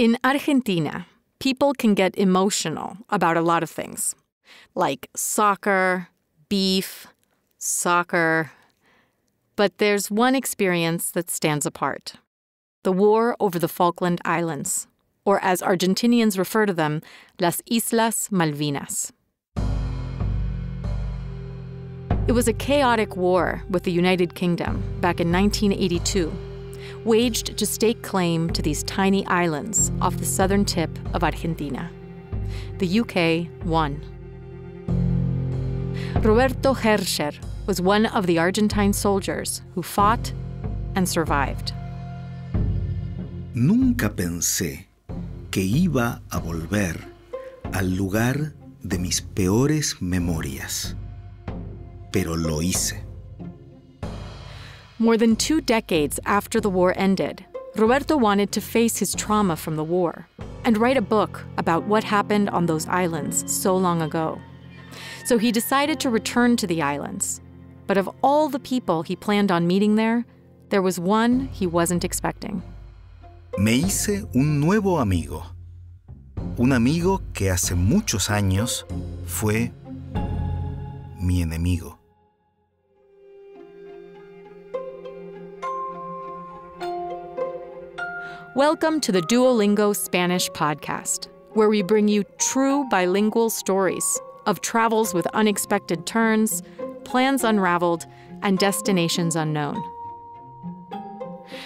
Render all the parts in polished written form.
In Argentina, people can get emotional about a lot of things, like soccer, beef, soccer. But there's one experience that stands apart: the war over the Falkland Islands, or as Argentinians refer to them, las Islas Malvinas. It was a chaotic war with the United Kingdom back in 1982, waged to stake claim to these tiny islands off the southern tip of Argentina. The UK won. Roberto Herscher was one of the Argentine soldiers who fought and survived. Nunca pensé que iba a volver al lugar de mis peores memorias, pero lo hice. More than 2 decades after the war ended, Roberto wanted to face his trauma from the war and write a book about what happened on those islands so long ago. So he decided to return to the islands. But of all the people he planned on meeting there was one he wasn't expecting. Me hice un nuevo amigo. Un amigo que hace muchos años fue mi enemigo. Welcome to the Duolingo Spanish podcast, where we bring you true bilingual stories of travels with unexpected turns, plans unraveled, and destinations unknown.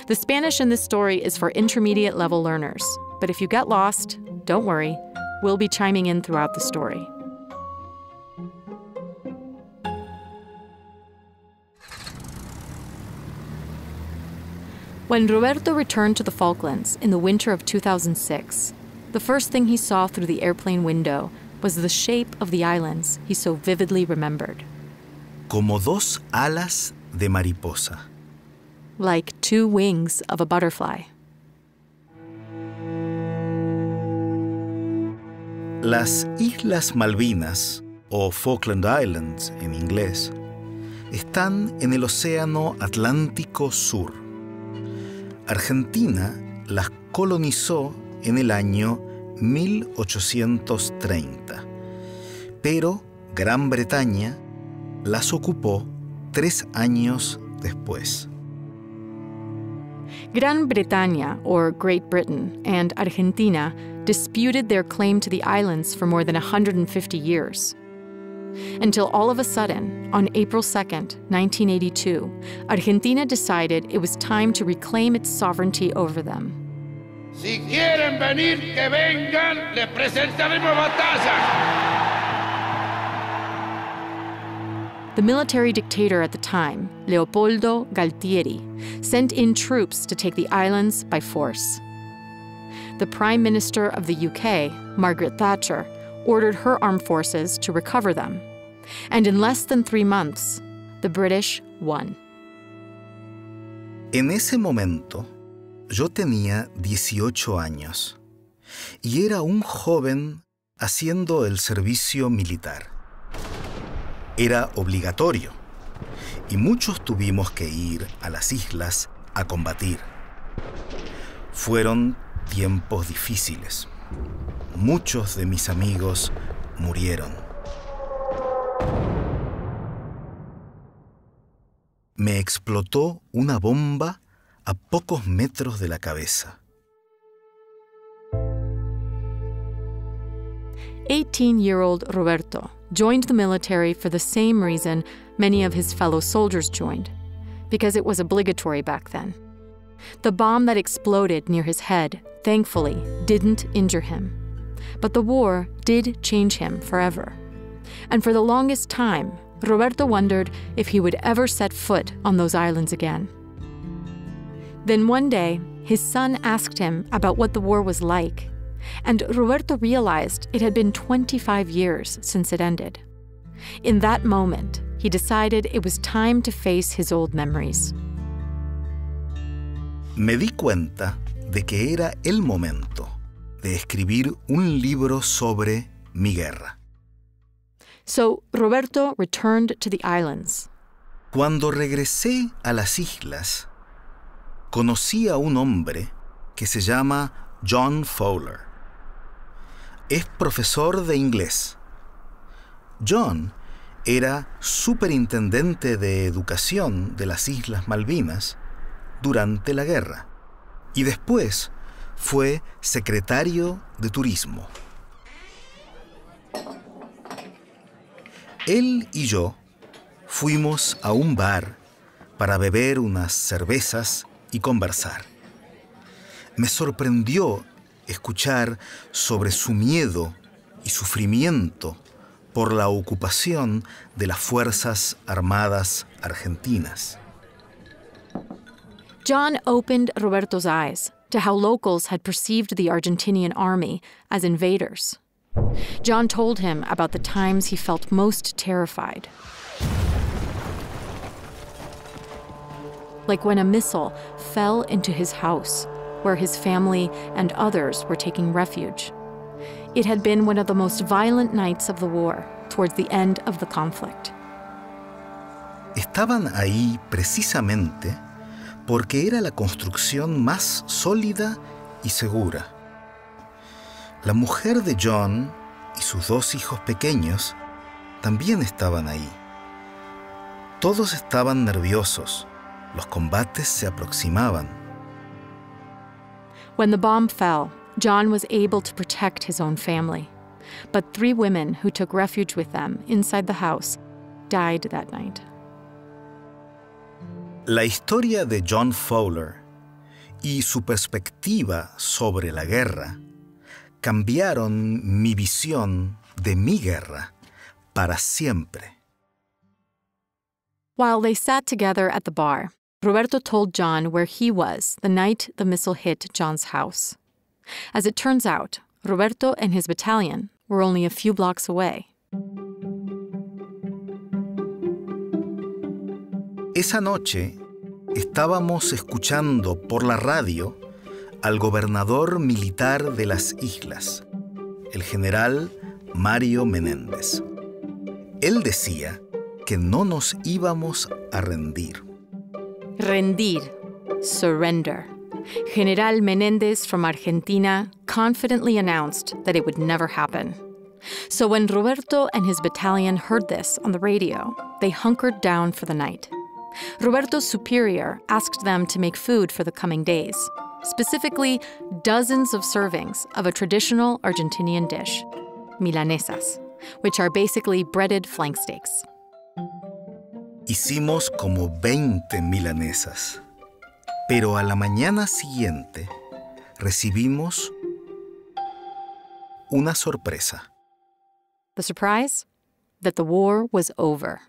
The Spanish in this story is for intermediate level learners, but if you get lost, don't worry, we'll be chiming in throughout the story. When Roberto returned to the Falklands in the winter of 2006, the first thing he saw through the airplane window was the shape of the islands he so vividly remembered. Como dos alas de mariposa. Like 2 wings of a butterfly. Las Islas Malvinas, o Falkland Islands en inglés, están en el Océano Atlántico Sur. Argentina las colonizó en el año 1830, pero Gran Bretaña las ocupó 3 años después. Gran Bretaña, or Great Britain, and Argentina disputed their claim to the islands for more than 150 years. Until all of a sudden, on April 2nd, 1982, Argentina decided it was time to reclaim its sovereignty over them. Si quieren venir, que vengan, les presentaremos batalla. The military dictator at the time, Leopoldo Galtieri, sent in troops to take the islands by force. The Prime Minister of the UK, Margaret Thatcher, ordered her armed forces to recover them. And in less than 3 months, the British won. En ese momento, yo tenía 18 años y era un joven haciendo el servicio militar. Era obligatorio y muchos tuvimos que ir a las islas a combatir. Fueron tiempos difíciles. Muchos de mis amigos murieron. Me explotó una bomba a pocos metros de la cabeza. 18-year-old Roberto joined the military for the same reason many of his fellow soldiers joined, because it was obligatory back then. The bomb that exploded near his head, thankfully, didn't injure him. But the war did change him forever. And for the longest time, Roberto wondered if he would ever set foot on those islands again. Then one day, his son asked him about what the war was like, and Roberto realized it had been 25 years since it ended. In that moment, he decided it was time to face his old memories. Me di cuenta de que era el momento de escribir un libro sobre mi guerra. So Roberto returned to the islands. Cuando regresé a las islas, conocí a un hombre que se llama John Fowler. Es profesor de inglés. John era superintendente de educación de las Islas Malvinas durante la guerra y después fue secretario de turismo. Él y yo fuimos a un bar para beber unas cervezas y conversar. Me sorprendió escuchar sobre su miedo y sufrimiento por la ocupación de las Fuerzas Armadas Argentinas. John opened Roberto's eyes to how locals had perceived the Argentinian army as invaders. John told him about the times he felt most terrified. Like when a missile fell into his house, where his family and others were taking refuge. It had been one of the most violent nights of the war, towards the end of the conflict. Estaban ahí precisamente porque era la construcción más sólida y segura. La mujer de John y sus 2 hijos pequeños también estaban ahí. Todos estaban nerviosos. Los combates se aproximaban. When the bomb fell, John was able to protect his own family. But 3 women who took refuge with them inside the house died that night. La historia de John Fowler y su perspectiva sobre la guerra cambiaron mi visión de mi guerra para siempre. While they sat together at the bar, Roberto told John where he was the night the missile hit John's house. As it turns out, Roberto and his battalion were only a few blocks away. Esa noche estábamos escuchando por la radio al gobernador militar de las islas, el general Mario Menéndez. Él decía que no nos íbamos a rendir. Rendir, surrender. General Menéndez from Argentina confidently announced that it would never happen. So when Roberto and his battalion heard this on the radio, they hunkered down for the night. Roberto's superior asked them to make food for the coming days, specifically dozens of servings of a traditional Argentinian dish, milanesas, which are basically breaded flank steaks. Hicimos como 20 milanesas, pero a la mañana siguiente recibimos una sorpresa. The surprise? That the war was over.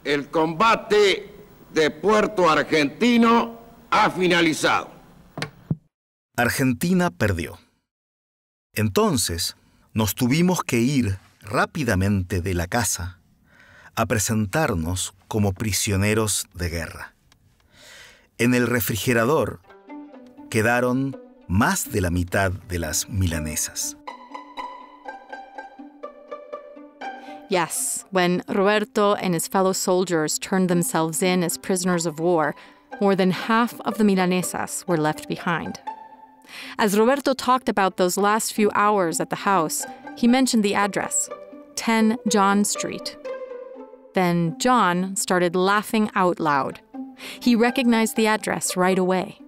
El combate de Puerto Argentino ha finalizado. Argentina perdió. Entonces, nos tuvimos que ir rápidamente de la casa a presentarnos como prisioneros de guerra. En el refrigerador quedaron más de la mitad de las milanesas. Yes, when Roberto and his fellow soldiers turned themselves in as prisoners of war, more than half of the milanesas were left behind. As Roberto talked about those last few hours at the house, he mentioned the address, 10 John Street. Then John started laughing out loud. He recognized the address right away.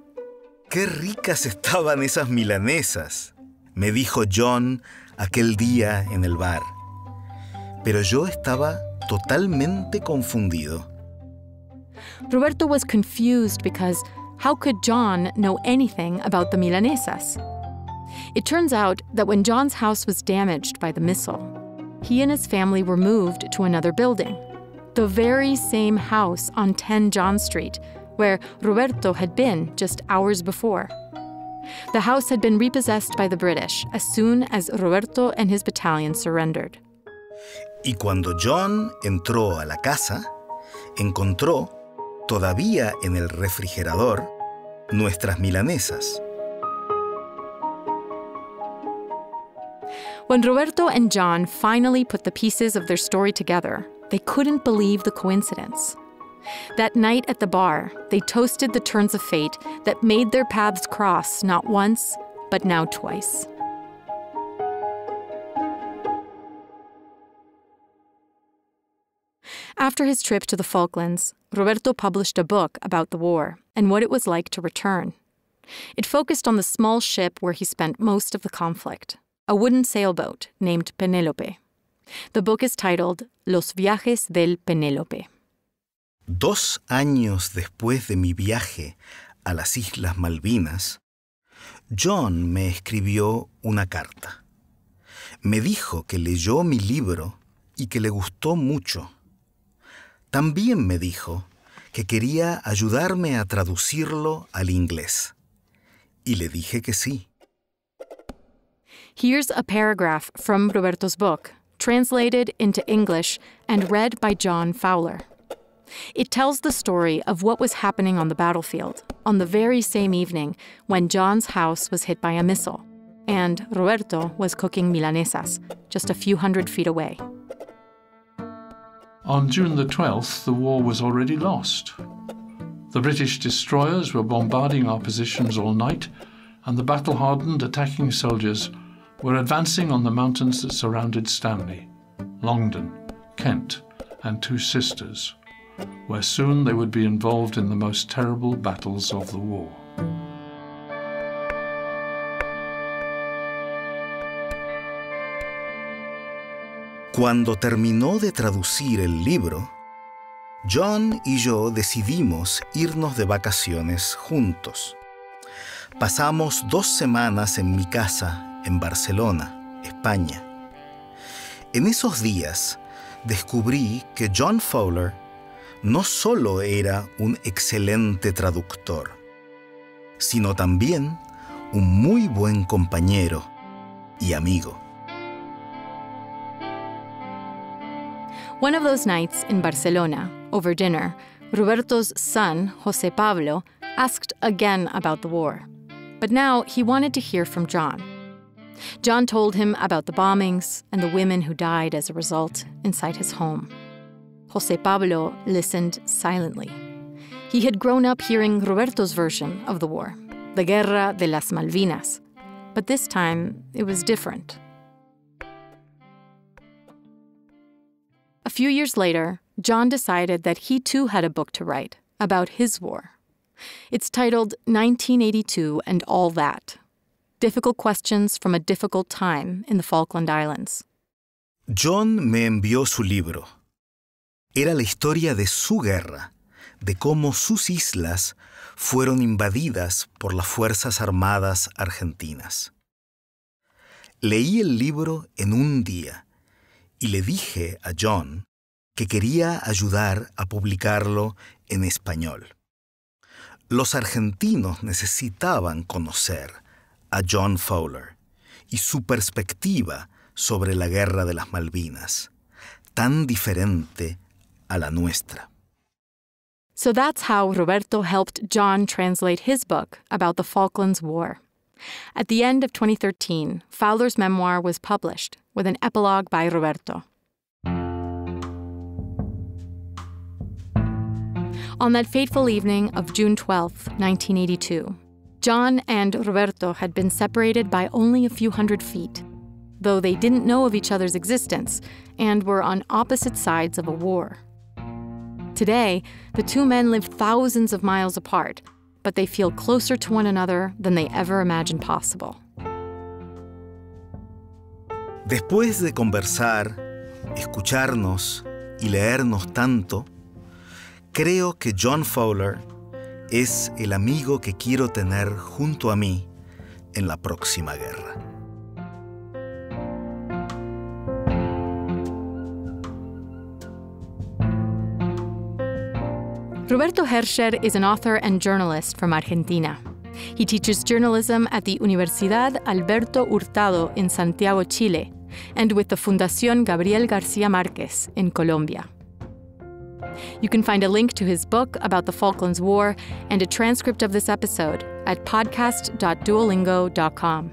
¡Qué ricas estaban esas milanesas!, me dijo John aquel día en el bar. Pero yo estaba totalmente confundido. Roberto was confused because how could John know anything about the milanesas? It turns out that when John's house was damaged by the missile, he and his family were moved to another building, the very same house on 10 John Street, where Roberto had been just hours before. The house had been repossessed by the British as soon as Roberto and his battalion surrendered. Y cuando John entró a la casa, encontró, todavía en el refrigerador, nuestras milanesas. When Roberto and John finally put the pieces of their story together, they couldn't believe the coincidence. That night at the bar, they toasted the turns of fate that made their paths cross not once, but now twice. After his trip to the Falklands, Roberto published a book about the war and what it was like to return. It focused on the small ship where he spent most of the conflict, a wooden sailboat named Penélope. The book is titled Los viajes del Penélope. 2 años después de mi viaje a las Islas Malvinas, John me escribió una carta. Me dijo que leyó mi libro y que le gustó mucho. También me dijo que quería ayudarme a traducirlo al inglés. Y le dije que sí. Here's a paragraph from Roberto's book, translated into English and read by John Fowler. It tells the story of what was happening on the battlefield on the very same evening when John's house was hit by a missile, and Roberto was cooking milanesas just a few hundred feet away. On June the 12th, the war was already lost. The British destroyers were bombarding our positions all night, and the battle-hardened attacking soldiers were advancing on the mountains that surrounded Stanley, Longdon, Kent, and Two Sisters, where soon they would be involved in the most terrible battles of the war. Cuando terminó de traducir el libro, John y yo decidimos irnos de vacaciones juntos. Pasamos 2 semanas en mi casa en Barcelona, España. En esos días descubrí que John Fowler no solo era un excelente traductor, sino también un muy buen compañero y amigo. One of those nights in Barcelona, over dinner, Roberto's son, José Pablo, asked again about the war. But now he wanted to hear from John. John told him about the bombings and the women who died as a result inside his home. José Pablo listened silently. He had grown up hearing Roberto's version of the war, the Guerra de las Malvinas. But this time, it was different. A few years later, John decided that he too had a book to write about his war. It's titled 1982 and All That: Difficult Questions from a Difficult Time in the Falkland Islands. John me envió su libro. Era la historia de su guerra, de cómo sus islas fueron invadidas por las Fuerzas Armadas Argentinas. Leí el libro en un día y le dije a John que quería ayudar a publicarlo en español. Los argentinos necesitaban conocer a John Fowler y su perspectiva sobre la Guerra de las Malvinas, tan diferente a la nuestra. So that's how Roberto helped John translate his book about the Falklands War. At the end of 2013, Fowler's memoir was published with an epilogue by Roberto. On that fateful evening of June 12, 1982, John and Roberto had been separated by only a few hundred feet, though they didn't know of each other's existence and were on opposite sides of a war. Today, the two men live thousands of miles apart, but they feel closer to one another than they ever imagined possible. Después de conversar, escucharnos y leernos tanto, creo que John Fowler es el amigo que quiero tener junto a mí en la próxima guerra. Roberto Herscher is an author and journalist from Argentina. He teaches journalism at the Universidad Alberto Hurtado in Santiago, Chile, and with the Fundación Gabriel García Márquez in Colombia. You can find a link to his book about the Falklands War and a transcript of this episode at podcast.duolingo.com.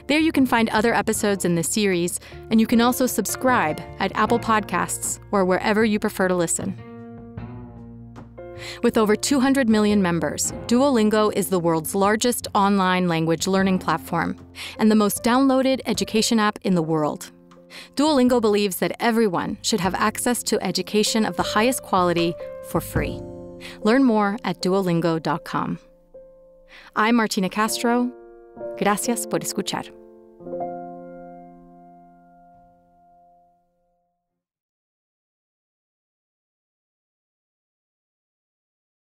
There you can find other episodes in this series, and you can also subscribe at Apple Podcasts or wherever you prefer to listen. With over 200 million members, Duolingo is the world's largest online language learning platform and the most downloaded education app in the world. Duolingo believes that everyone should have access to education of the highest quality for free. Learn more at duolingo.com. I'm Martina Castro. Gracias por escuchar.